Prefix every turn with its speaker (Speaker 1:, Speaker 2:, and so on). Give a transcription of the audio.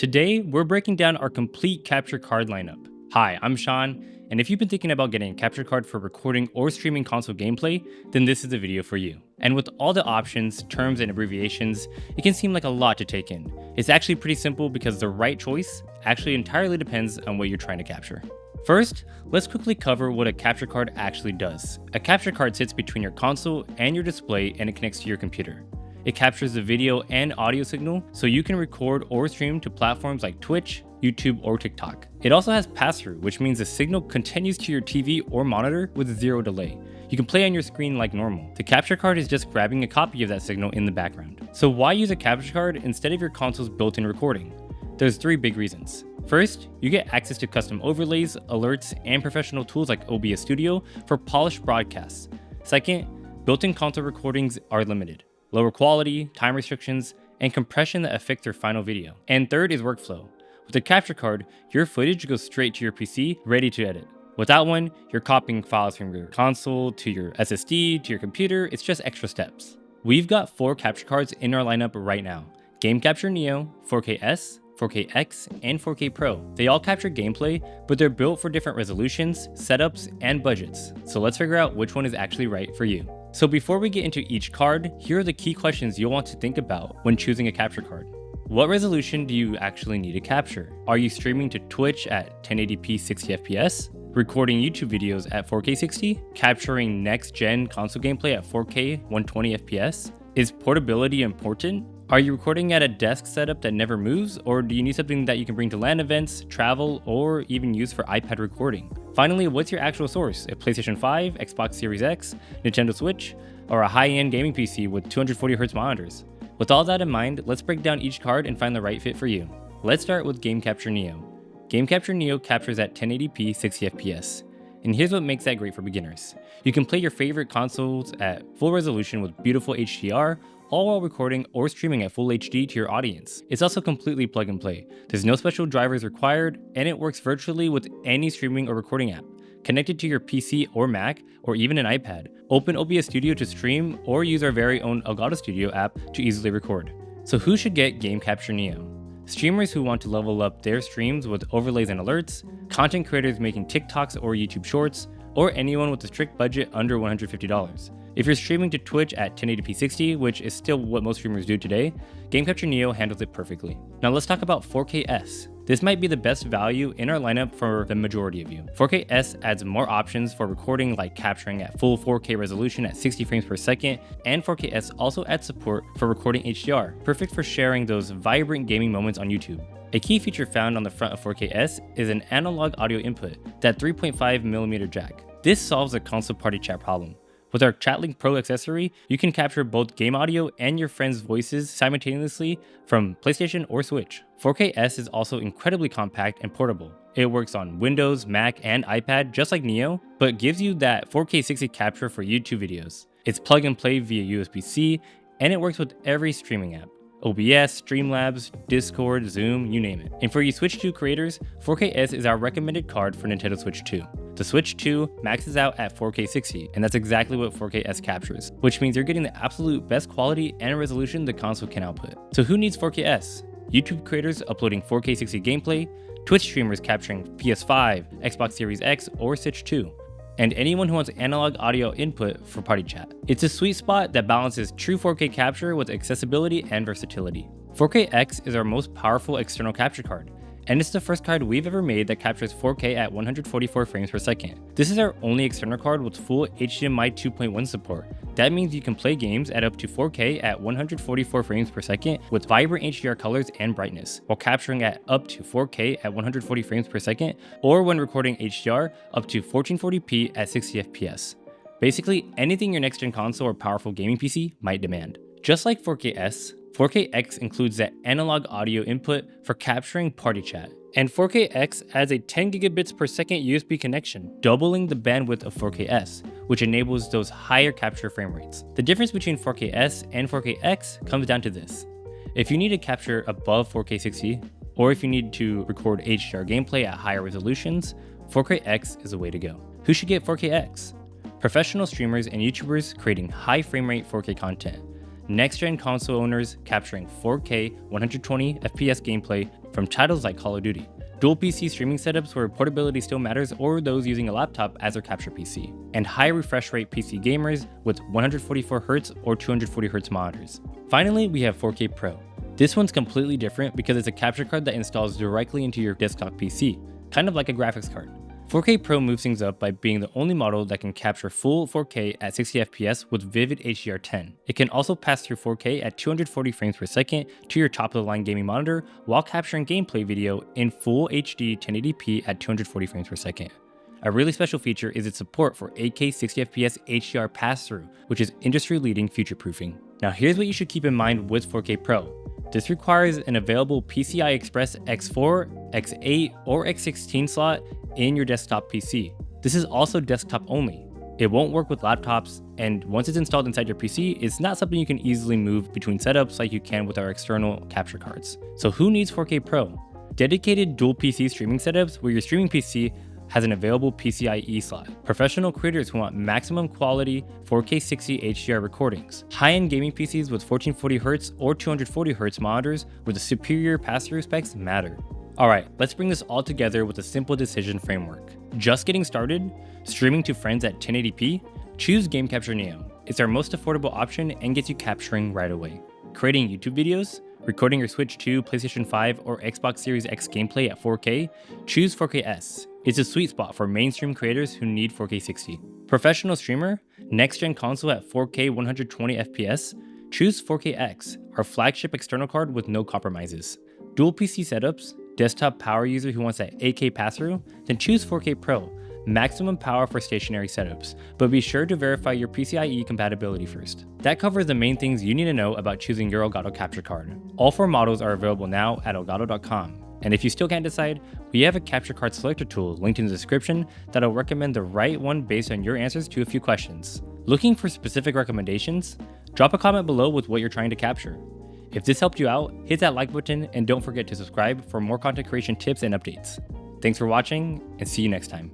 Speaker 1: Today, we're breaking down our complete capture card lineup. Hi, I'm Sean, and if you've been thinking about getting a capture card for recording or streaming console gameplay, then this is the video for you. And with all the options, terms, and abbreviations, it can seem like a lot to take in. It's actually pretty simple because the right choice actually entirely depends on what you're trying to capture. First, let's quickly cover what a capture card actually does. A capture card sits between your console and your display, and it connects to your computer. It captures the video and audio signal so you can record or stream to platforms like Twitch, YouTube, or TikTok. It also has pass-through, which means the signal continues to your TV or monitor with zero delay. You can play on your screen like normal. The capture card is just grabbing a copy of that signal in the background. So why use a capture card instead of your console's built-in recording? There's three big reasons. First, you get access to custom overlays, alerts, and professional tools like OBS Studio for polished broadcasts. Second, built-in console recordings are limited. Lower quality, time restrictions, and compression that affect your final video. And third is workflow. With a capture card, your footage goes straight to your PC, ready to edit. Without one, you're copying files from your console to your SSD to your computer. It's just extra steps. We've got 4 capture cards in our lineup right now: Game Capture Neo, 4K-S, 4K-X, and 4K Pro. They all capture gameplay, but they're built for different resolutions, setups, and budgets. So let's figure out which one is actually right for you. So before we get into each card, here are the key questions you'll want to think about when choosing a capture card. What resolution do you actually need to capture? Are you streaming to Twitch at 1080p 60fps? Recording YouTube videos at 4K 60? Capturing next-gen console gameplay at 4K 120fps? Is portability important? Are you recording at a desk setup that never moves, or do you need something that you can bring to LAN events, travel, or even use for iPad recording? Finally, what's your actual source? A PlayStation 5, Xbox Series X, Nintendo Switch, or a high-end gaming PC with 240Hz monitors? With all that in mind, let's break down each card and find the right fit for you. Let's start with Game Capture Neo. Game Capture Neo captures at 1080p 60fps. And here's what makes that great for beginners. You can play your favorite consoles at full resolution with beautiful HDR, all while recording or streaming at full HD to your audience. It's also completely plug and play. There's no special drivers required, and it works virtually with any streaming or recording app. Connected to your PC or Mac, or even an iPad. Open OBS Studio to stream, or use our very own Elgato Studio app to easily record. So who should get Game Capture Neo? Streamers who want to level up their streams with overlays and alerts, content creators making TikToks or YouTube shorts, or anyone with a strict budget under $150. If you're streaming to Twitch at 1080p 60, which is still what most streamers do today, Game Capture Neo handles it perfectly. Now let's talk about 4K-S. This might be the best value in our lineup for the majority of you. 4K-S adds more options for recording, like capturing at full 4K resolution at 60 frames per second, and 4K-S also adds support for recording HDR, perfect for sharing those vibrant gaming moments on YouTube. A key feature found on the front of 4K-S is an analog audio input, that 3.5mm jack. This solves the console party chat problem. With our ChatLink Pro accessory, you can capture both game audio and your friends' voices simultaneously from PlayStation or Switch. 4K-S is also incredibly compact and portable. It works on Windows, Mac, and iPad just like Neo, but gives you that 4K 60 capture for YouTube videos. It's plug and play via USB-C, and it works with every streaming app. OBS, Streamlabs, Discord, Zoom, you name it. And for you Switch 2 creators, 4K-S is our recommended card for Nintendo Switch 2. The Switch 2 maxes out at 4K 60, and that's exactly what 4K-S captures, which means you're getting the absolute best quality and resolution the console can output. So who needs 4K-S? YouTube creators uploading 4K 60 gameplay, Twitch streamers capturing PS5, Xbox Series X, or Switch 2. And anyone who wants analog audio input for party chat. It's a sweet spot that balances true 4K capture with accessibility and versatility. 4K-X is our most powerful external capture card, and it's the first card we've ever made that captures 4K at 144 frames per second. This is our only external card with full HDMI 2.1 support. That means you can play games at up to 4K at 144 frames per second with vibrant HDR colors and brightness, while capturing at up to 4K at 140 frames per second, or when recording HDR up to 1440p at 60fps. Basically, anything your next-gen console or powerful gaming PC might demand. Just like 4K-S, 4K-X includes that analog audio input for capturing party chat. And 4K-X adds a 10 gigabits per second USB connection, doubling the bandwidth of 4K-S, which enables those higher capture frame rates. The difference between 4K-S and 4K-X comes down to this. If you need to capture above 4K 60, or if you need to record HDR gameplay at higher resolutions, 4K-X is the way to go. Who should get 4K-X? Professional streamers and YouTubers creating high frame rate 4K content. next-gen console owners capturing 4K 120 FPS gameplay from titles like Call of Duty, dual PC streaming setups where portability still matters or those using a laptop as their capture PC, and high refresh rate PC gamers with 144Hz or 240Hz monitors. Finally, we have 4K Pro. This one's completely different because it's a capture card that installs directly into your desktop PC, kind of like a graphics card. 4K Pro moves things up by being the only model that can capture full 4K at 60fps with vivid HDR10. It can also pass through 4K at 240 frames per second to your top-of-the-line gaming monitor while capturing gameplay video in full HD 1080p at 240 frames per second. A really special feature is its support for 8K 60fps HDR pass-through, which is industry-leading future-proofing. Now here's what you should keep in mind with 4K Pro. This requires an available PCI Express X4, X8, or X16 slot in your desktop PC. This is also desktop only. It won't work with laptops, and once it's installed inside your PC, it's not something you can easily move between setups like you can with our external capture cards. So who needs 4K Pro? Dedicated dual PC streaming setups where your streaming PC has an available PCIe slot. Professional creators who want maximum quality 4K 60 HDR recordings. High-end gaming PCs with 1440Hz or 240Hz monitors where the superior pass-through specs matter. Alright, let's bring this all together with a simple decision framework. Just getting started? Streaming to friends at 1080p? Choose Game Capture Neo. It's our most affordable option and gets you capturing right away. Creating YouTube videos? Recording your Switch 2, PlayStation 5, or Xbox Series X gameplay at 4K? Choose 4K-S. It's a sweet spot for mainstream creators who need 4K 60. Professional streamer? Next-gen console at 4K 120fps? Choose 4K-X, our flagship external card with no compromises. Dual PC setups? Desktop power user who wants that 8K pass-through? Then choose 4K Pro, maximum power for stationary setups, but be sure to verify your PCIe compatibility first. That covers the main things you need to know about choosing your Elgato capture card. All 4 models are available now at elgato.com. And if you still can't decide, we have a capture card selector tool linked in the description that'll recommend the right one based on your answers to a few questions. Looking for specific recommendations? Drop a comment below with what you're trying to capture. If this helped you out, hit that like button and don't forget to subscribe for more content creation tips and updates. Thanks for watching and see you next time.